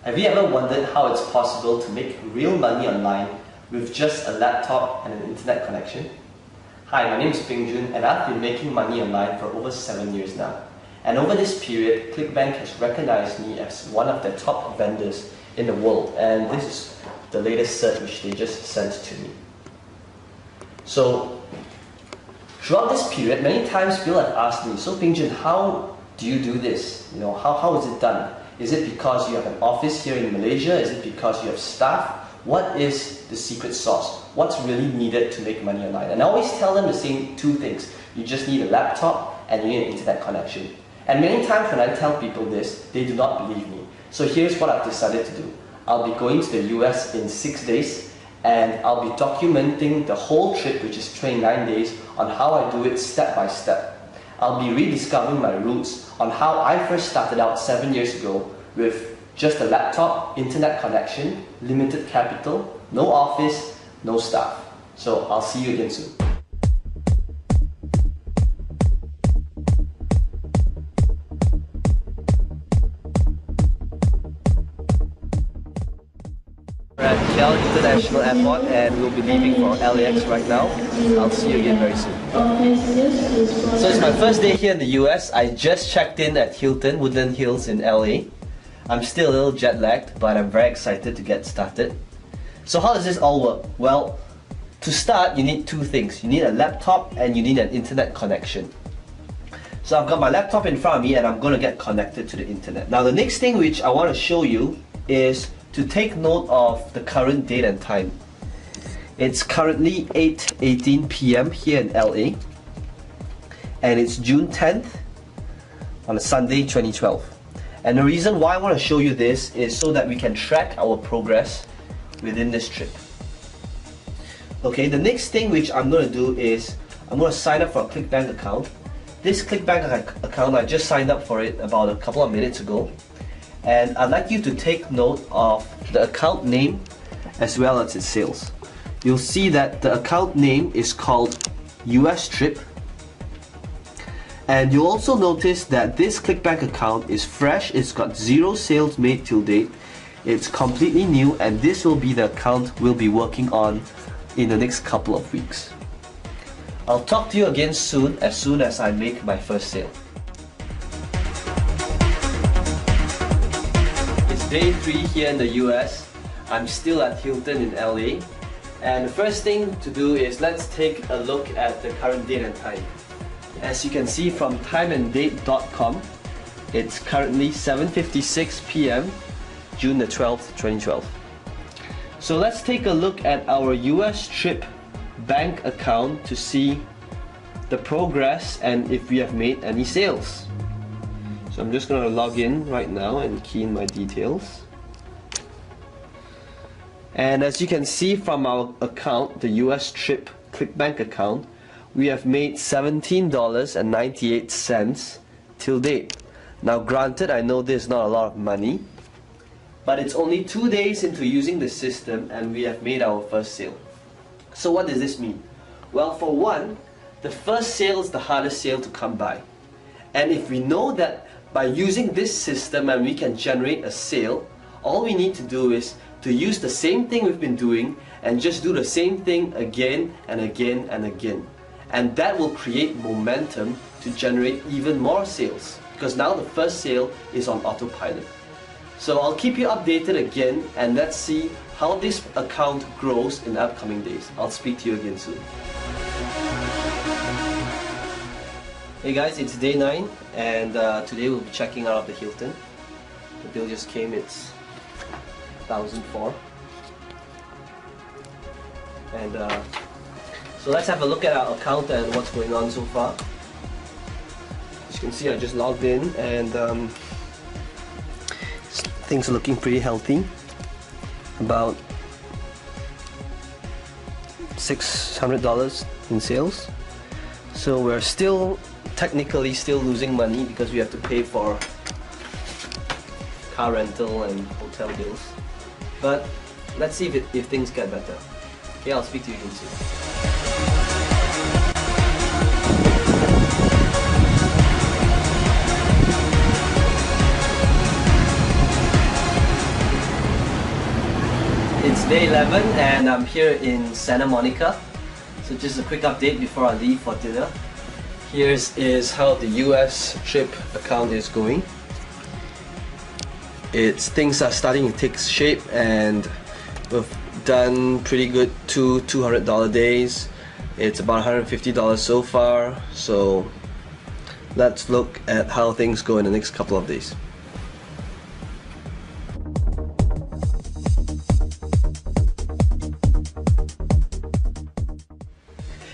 Have you ever wondered how it's possible to make real money online with just a laptop and an internet connection? Hi, my name is Peng Joon and I've been making money online for over 7 years now. And over this period, ClickBank has recognized me as one of their top vendors in the world, and this is the latest cert which they just sent to me. So, throughout this period, many times people have asked me, so Peng Joon, how do you do this? How is it done? Is it because you have an office here in Malaysia? Is it because you have staff? What is the secret sauce? What's really needed to make money online? And I always tell them the same two things. You just need a laptop and you need an internet connection. And many times when I tell people this, they do not believe me. So here's what I've decided to do. I'll be going to the US in 6 days, and I'll be documenting the whole trip, which is 29 days, on how I do it step by step. I'll be rediscovering my roots on how I first started out 7 years ago with just a laptop, internet connection, limited capital, no office, no staff. So I'll see you again soon. We're at KL International Airport and we'll be leaving for LAX right now. I'll see you again very soon. So it's my first day here in the US. I just checked in at Hilton, Woodland Hills in LA. I'm still a little jet lagged, but I'm very excited to get started. So how does this all work? Well, to start you need two things. You need a laptop and you need an internet connection. So I've got my laptop in front of me and I'm going to get connected to the internet. Now the next thing which I want to show you is to take note of the current date and time. It's currently 8:18 p.m. here in LA, and it's June 10th on a Sunday 2012. And the reason why I want to show you this is so that we can track our progress within this trip. Okay, the next thing which I'm going to do is I'm going to sign up for a ClickBank account. This ClickBank account, I just signed up for it about a couple of minutes ago. And I'd like you to take note of the account name as well as its sales. You'll see that the account name is called US Trip. And you'll also notice that this ClickBank account is fresh. It's got 0 sales made till date. It's completely new, and this will be the account we'll be working on in the next couple of weeks. I'll talk to you again soon as I make my first sale. Day 3 here in the US. I'm still at Hilton in LA, and the first thing to do is let's take a look at the current date and time. As you can see from timeanddate.com, it's currently 7:56 p.m. June the 12th, 2012. So let's take a look at our US Trip bank account to see the progress and if we have made any sales. So I'm just going to log in right now and key in my details. And as you can see from our account, the US Trip ClickBank account, we have made $17.98 till date. Now granted, I know this is not a lot of money, but it's only 2 days into using the system and we have made our first sale. So what does this mean? Well, for one, the first sale is the hardest sale to come by. And if we know that by using this system and we can generate a sale, all we need to do is to use the same thing we've been doing and just do the same thing again and again and again. And that will create momentum to generate even more sales, because now the first sale is on autopilot. So I'll keep you updated again, and let's see how this account grows in the upcoming days. I'll speak to you again soon. Hey guys, it's day 9 and today we'll be checking out of the Hilton. The bill just came, it's 1,004. And so let's have a look at our account and what's going on so far. As you can see, I just logged in and things are looking pretty healthy. About $600 in sales. So we're technically still losing money because we have to pay for car rental and hotel bills. But let's see if things get better. Okay, I'll speak to you again soon. day 11 and I'm here in Santa Monica. So just a quick update before I leave for dinner. Here's how the US trip account is going. Things are starting to take shape and we've done pretty good $200 days. It's about $150 so far. So let's look at how things go in the next couple of days.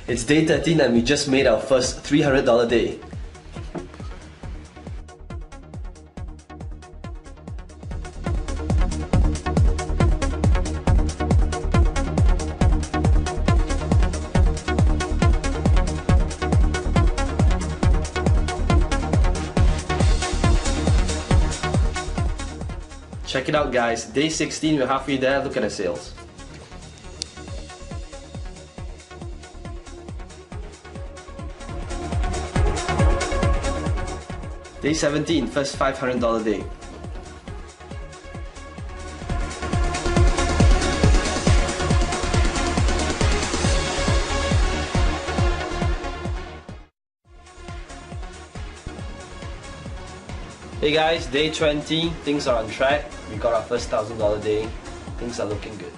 It's day 13 and we just made our first $300 day. Check it out guys, day 16, we're halfway there, look at the sales. Day 17, first $500 day. Hey guys, day 20, things are on track. We got our first $1,000 day. Things are looking good.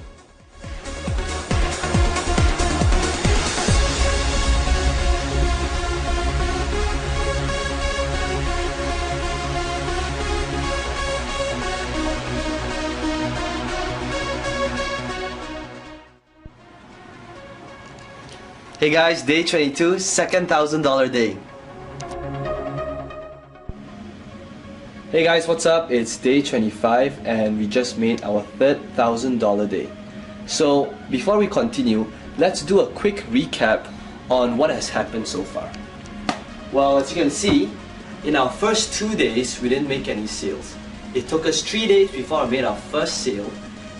Hey guys, day 22, second $1,000 day. Hey guys, what's up? It's day 25 and we just made our third $1,000 day. So before we continue, let's do a quick recap on what has happened so far. Well, as you can see, in our first 2 days, we didn't make any sales. It took us 3 days before we made our first sale,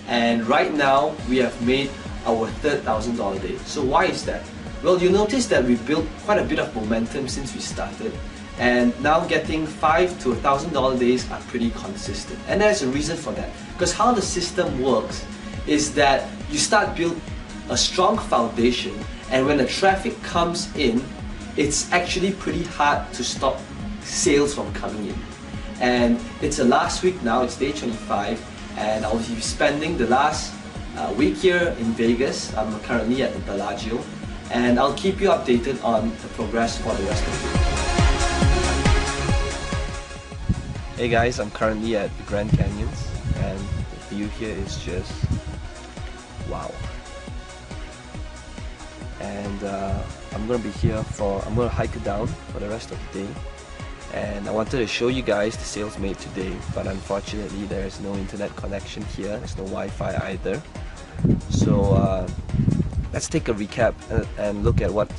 and right now we have made our third $1,000 day. So why is that? Well, you notice that we built quite a bit of momentum since we started, and now getting $5 to $1,000 days are pretty consistent. And there's a reason for that. Because how the system works is that you start build a strong foundation, and when the traffic comes in, it's actually pretty hard to stop sales from coming in. And it's the last week now, it's day 25, and I'll be spending the last week here in Vegas. I'm currently at the Bellagio, and I'll keep you updated on the progress for the rest of the week. Hey guys, I'm currently at the Grand Canyons and the view here is just wow. And I'm gonna be here I'm gonna hike it down for the rest of the day. And I wanted to show you guys the sales made today, but unfortunately there is no internet connection here, there's no Wi-Fi either. So let's take a recap and look at what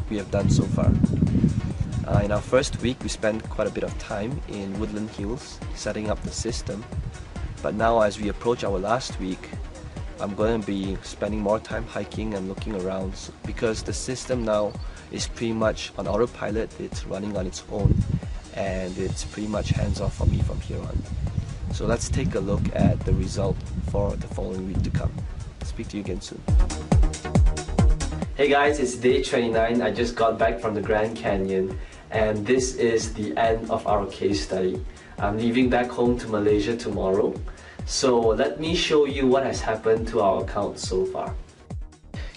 we have done so far. In our first week, we spent quite a bit of time in Woodland Hills setting up the system. But now as we approach our last week, I'm going to be spending more time hiking and looking around because the system now is pretty much on autopilot. It's running on its own and it's pretty much hands-off for me from here on. So let's take a look at the result for the following week to come. Speak to you again soon. Hey guys, it's day 29. I just got back from the Grand Canyon. And this is the end of our case study. I'm leaving back home to Malaysia tomorrow. So let me show you what has happened to our account so far.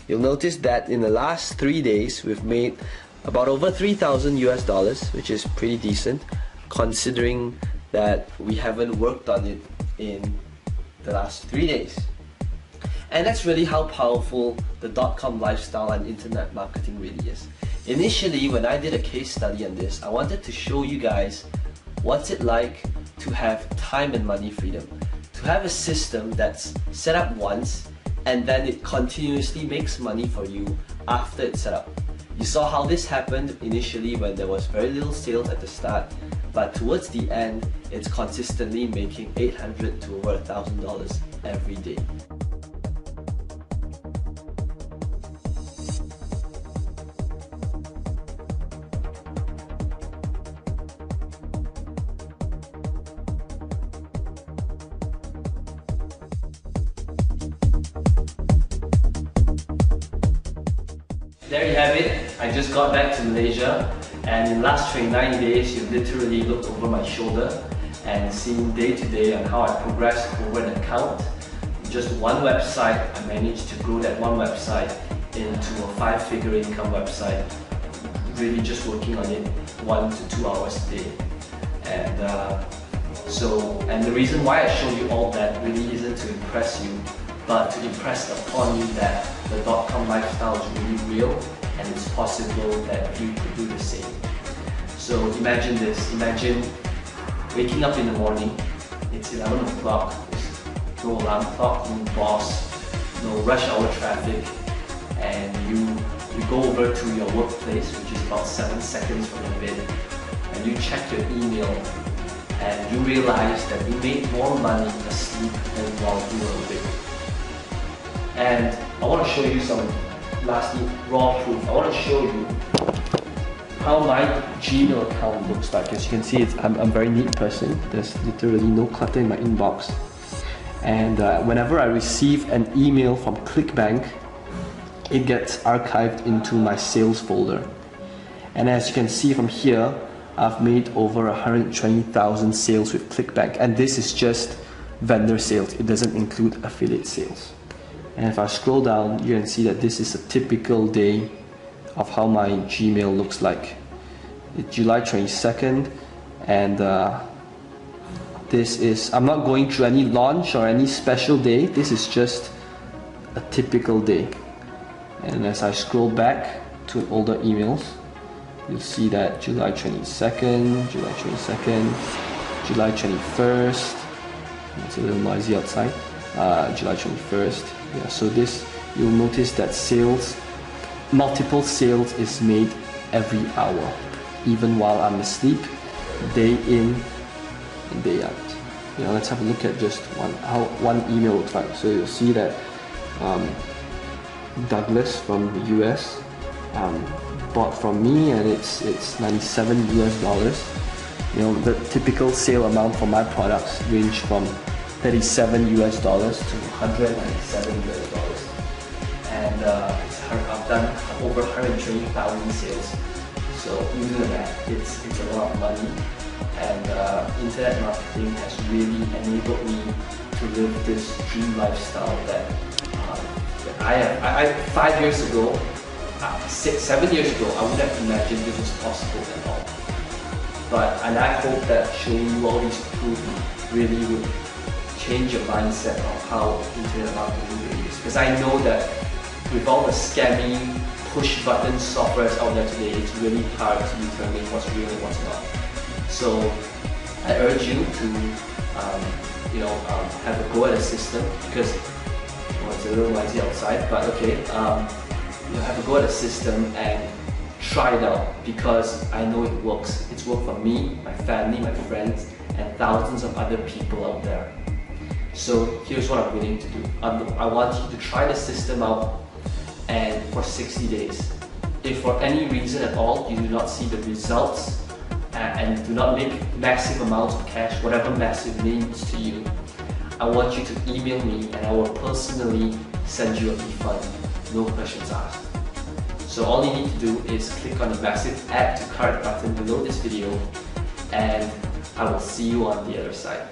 You'll notice that in the last 3 days, we've made about over 3,000 US dollars, which is pretty decent, considering that we haven't worked on it in the last 3 days. And that's really how powerful the .com lifestyle and internet marketing really is. Initially, when I did a case study on this, I wanted to show you guys what's it like to have time and money freedom. To have a system that's set up once and then it continuously makes money for you after it's set up. You saw how this happened initially when there was very little sales at the start, but towards the end, it's consistently making $800 to over $1,000 every day. there you have it. I just got back to Malaysia, and in the last 29 days, you literally looked over my shoulder and seen day to day on how I progressed over an account. Just one website, I managed to grow that one website into a 5-figure income website, really just working on it 1 to 2 hours a day. And the reason why I show you all that really isn't to impress you, but to impress upon you that the .com lifestyle is really real and it's possible that you could do the same. So imagine this, imagine waking up in the morning, it's 11 o'clock, there's no alarm clock, no boss, no rush hour traffic, and you go over to your workplace, which is about 7 seconds from your bed, and you check your email, and you realize that you made more money asleep than while you were awake. And I want to show you some lastly raw proof. I want to show you how my Gmail account looks like. As you can see, I'm a very neat person. There's literally no clutter in my inbox. And whenever I receive an email from ClickBank, it gets archived into my sales folder. And as you can see from here, I've made over 120,000 sales with ClickBank, and this is just vendor sales. It doesn't include affiliate sales. And if I scroll down, you can see that this is a typical day of how my Gmail looks like. It's July 22nd, and this is, I'm not going through any launch or any special day. This is just a typical day. And as I scroll back to older emails, you'll see that July 22nd, July 22nd, July 21st, it's a little noisy outside, July 21st, yeah, so this, you'll notice that sales, multiple sales is made every hour, even while I'm asleep, day in and day out. You know, let's have a look at just how one email looks like. So you'll see that Douglas from the US bought from me, and it's 97 US dollars. You know, the typical sale amount for my products range from 37 US dollars to 197 US dollars. And I've done over 120,000 sales. So you do the math, it's a lot of money. And internet marketing has really enabled me to live this dream lifestyle that I 5 years ago, 7 years ago, I wouldn't have imagined this was possible at all. And I hope that showing you all these proof really would change your mindset of how internet marketing really is. Because I know that with all the scamming, push button softwares out there today, it's really hard to determine what's real and what's not. So I urge you to have a go at a system, because it's a little noisy outside, but okay, have a go at a system and try it out, because I know it works. It's worked for me, my family, my friends, and thousands of other people out there. So here's what I'm willing to do. I want you to try the system out, and for 60 days. If for any reason at all you do not see the results and do not make massive amounts of cash, whatever massive means to you, I want you to email me and I will personally send you a refund, no questions asked. So all you need to do is click on the massive add to cart button below this video, and I will see you on the other side.